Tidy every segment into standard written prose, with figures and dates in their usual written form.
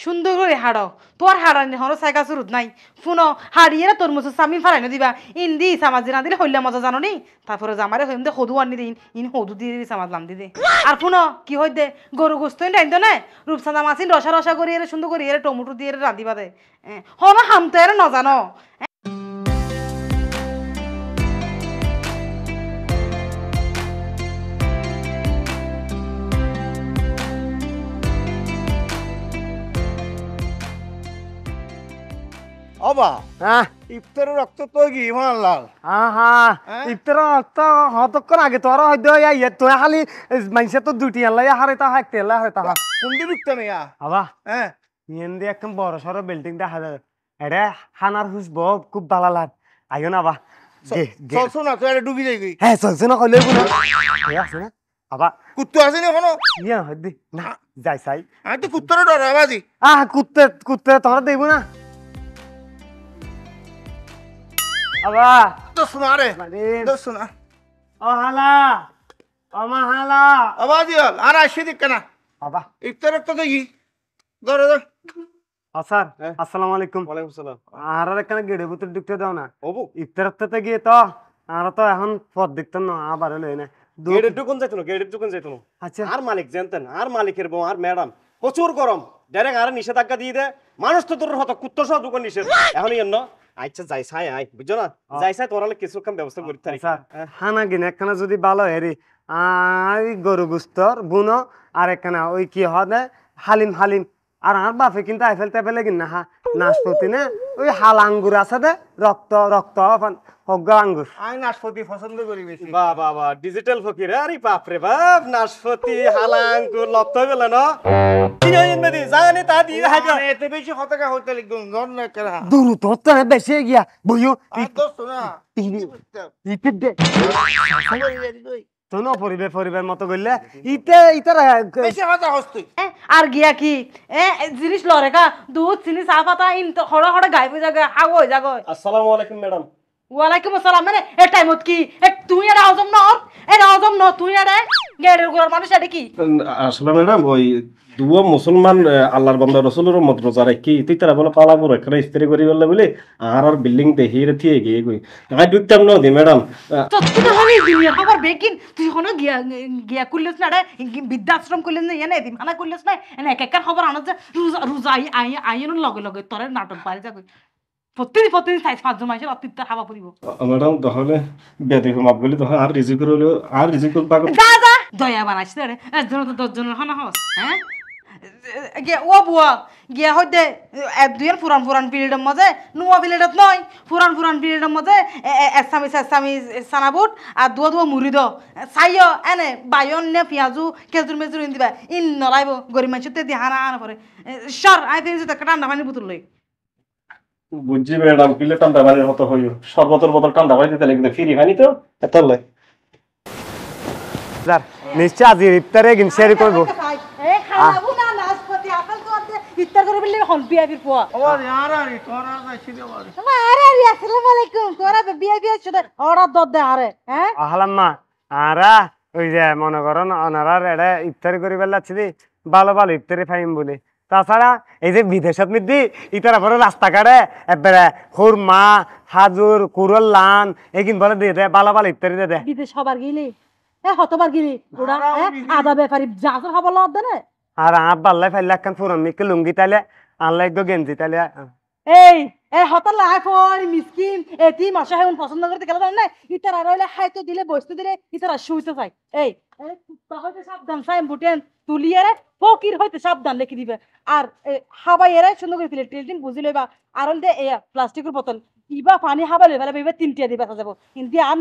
সুন্দর করে হাড়ো তোর হাড়ানি হনো সাইকা সুরুত নাই ফুনো হাড়িয়ে তোর মুসু সামি ফারাইনো দিবা ইন্দি সামাজ না দিলে হইলা মজা জানো নি তারপরে জামারে হইম দে হদু আনি দিন ইন হদু দিয়ে সামাজ লাম দি দে আর ফুনো কি হই দে গরু গোস্ত রাইন না রূপসাদা মাছিন রসা রসা করি এর সুন্দর করি এর টমেটো দিয়ে রাঁধিবা দে হনো হামতো এর ন জানো অবা হ্যাঁ ইফতারের রক্ত তো কি লাল ইফতার তো হতক্ষণ আগে তোর হয়তো তুই খালি মাইসে তো দুটি আল্লাহ হারে তা হাঁকতে আল্লাহ হারে তা কোন দিন উঠতে নেই আবা হ্যাঁ ইয়েন দিয়ে একদম বড় সড়ো বিল্ডিং দেখা যায় এটা হানার হুসব খুব ভালো লাগ আইও না বা চলছো না তো এটা ডুবি যাই গই হ্যাঁ চলছে না কইলে গুলো আছে না আবা কুত্তু আছে না এখনো ইয়া হদি না যাই চাই আমি তো কুত্তরে ডর বাজি কুত্তে কুত্তে তোরা দেব না আবা তো শোনা রে তো শোনা ও হালা ও মাহালা আবাজি হল আর আসি দিক কেনা আবা ইফতারের তো দেখি ধরে ধর স্যার আসসালামু আলাইকুম ওয়ালাইকুম সালাম আর এখানে গেড়ে ভিতর ঢুকতে দাও না ওবু ইফতারতে গিয়ে তো আর তো এখন পথ দেখতে না আবার হলো এনে গেটের দোকান যাইতো না গেটের দোকান যাইতো না আচ্ছা আর মালিক জানতেন আর মালিকের বউ আর ম্যাডাম প্রচুর গরম ডাইরেক্ট আর নিষেধাজ্ঞা দিয়ে দেয় মানুষ তো তোর হতো কুত্তর সহ দোকান নিষেধ এখন এন্ন আচ্ছা যাই সাই আই বুঝছো না যাই সাই তোর কিছু কাম ব্যবস্থা করতে পারি স্যার হানা গিনে একখানা যদি ভালো হেরি আর গরু গুস্তর বুনো আর একখানা ওই কি হয় হালিম হালিম আর আমার বাপে কিন্তু আইফেল টাইফেলে কিনা নাশপতি না ওই হাল আঙ্গুর আছে দে রক্ত রক্ত হগ্গা আঙ্গুর আমি নাশপাতি পছন্দ করি বেশি বাহ বাহ বাহ ডিজিটাল ফকির আরে বাপ রে বাপ নাশপাতি হালাঙ্কুর লপ্ত বেলা না কি হইন মেদি জানি তা দি হাইবা এতে বেশি হতকা হতে লিখুন জন না কেরা দূর তো তো বেশি গিয়া বইও আর তো শোনা ইতে দে তো ন পরিবে পরিবার মতো গইলে ইতে ইতার বেশি হতা হস্তি আর গিয়া কি জিনিস লরে কা দুধ চিনি চা পাতা ইন হড়া হড়া গাইবে জায়গা হাগো হয়ে যাগো আসসালামু আলাইকুম ম্যাডাম ওয়ালাইকুম আসসালাম মানে এ টাইমত কি তুই এটা হজম ন এটা হজম ন তুই এটা গেড়ের গোড়ার মানুষ এটা কি আসলে ম্যাডাম ওই দুও মুসলমান আল্লাহর বান্দা রাসূলের মত রোজা রাখি তুই তারা বলে পালা বড় একটা ইফতারি করি বললে বলে আর বিল্ডিং দেখি রে থিয়ে গিয়ে কই আই ঢুকতাম না দি ম্যাডাম তো তুই হলি দুনিয়া খবর বেকিন তুই হনো গিয়া গিয়া কুললেস না রে বৃদ্ধাশ্রম কুললেস না এনে দিম হানা কুললেস না এনে এক এক খবর আনো যে রোজা রোজা আইন লগে লগে তোরে নাটক পারে যা কই প্রতিদিন সাইজ পাঁচজন মানুষের অতিরিক্ত হাওয়া পড়িব ম্যাডাম তাহলে বেদে মাপ বলি তখন আর রিজিক হলো আর রিজিক পাগল যা যা দয়া বানাইছ রে একজন তো 10 জনের হনা হস হ্যাঁ গিয়া ও বুয়া গিয়া হইতে দুইয়ের পুরান পিরিয়ডের মাঝে নুয়া পিরিয়ডত নয় পুরান পিরিয়ডের মাঝে এসামিস সানাবুট আর দুয়া মুড়ি দ চাইও এনে বায়ন নে পিঁয়াজু খেজুর মেজুর দিবা ইন নলাইব গরিব মানুষতে দি হানা আনা পরে সর আই তিন একটা ঠান্ডা পানি বোতল লই বুঝছি ম্যাডাম কিলে ঠান্ডা পানির মতো হইও সর্বতর বোতল ঠান্ডা পানি দিতে লাগবে ফ্রি পানি তো এত লয় স্যার নিশ্চয় আজ ইফতারে গিন শেয়ার করব এ খাওয়াবো না নাশপাতি আপেল তো ইফতার করে বললে হল বিয়া পয়া আমার यार আরে তোরা যাইছি রে বাড়ি আরে আসসালামু আলাইকুম তোরা বিয়া শুধু অর্ডার দদ দে আরে হ্যাঁ আহলাম্মা আরা ওই যে মনে করেন অনারার এটা ইফতারি করি বেলাচ্ছি ভালো ভালো ইফতারি ফাইম বলে তাছাড়া এই যে বিদেশত মিদি ইতারা পরে রাস্তাঘাটে এবারে খুরমা হাজুর কুরল লান এগিন বলে দিয়ে দেয় ভালো ভালো ইফতারি দিয়ে দেয় বিদেশ হবার গিলি হতবার গিলি ওরা আদা ব্যাপারি জাসর হবার লদ দে আর আপ বাল্লাই ফাইলে একখান ফুরন মিকে লুঙ্গি তাইলে আনলাই গো গেঞ্জি তাইলে এই হতার লাইফ মিসকিন এতি মাসা হেউন পছন্দ করতে গেলে না ইতারা রইলে খাইতে দিলে বসতে দিলে ইতারা শুইতে চাই এই কুত্তা হইতে সাবধান সাইম বুটেন তুলিয়ে রে ফকির হইতে সাবধান লিখে দিবে আর হাবাই এরা সুন্দর করে ফেলে টেলটিন বুঝি লইবা আর হল দে প্লাস্টিকের বোতল ইবা পানি হাবা লইবা এবার তিনটিয়া দিবা যাবো কিন্তু আর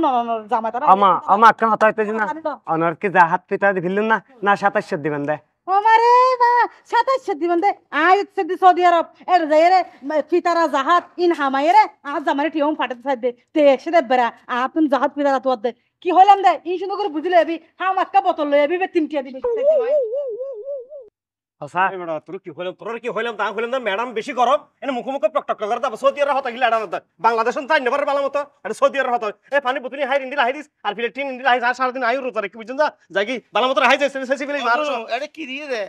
জামা তারা আমা একখান হতা হইতেছি না অনার কি যা হাত পিতা দিলেন না না 27 দিবেন দেয় আমারে বা 27 দিবেন দে আই সদি সৌদি আরব এর যাইরে ফিতারা জাহাজ ইন হামাইরে আজ জামারে টিয়ম ফাটাতে চাই দে তে একসাথে বেরা আপন জাহাজ ফিতারা তো দে কি হইলাম দে এই সুন্দর করে বুঝলে এবি হাম একটা বোতল লই এবি তিনটিয়া দিবি আচ্ছা তোর কি হইলাম তা হইলাম না ম্যাডাম বেশি গরম এনে মুখে টক করে দাও সৌদি আরব হতা গিলা আড়া বাংলাদেশ তাই নেবার বালা মতো এটা সৌদি আরব হতা এই পানি বোতলি হাই ইন্দিলা হাই দিস আর ফিলে টিন ইন্দিলা হাই আর সারা দিন আয়ু রোজা রেখে বুঝছেন যা যাই কি বালা মতো হাই যাইছে সেসি ফিলে মারো এটা কি দিয়ে দে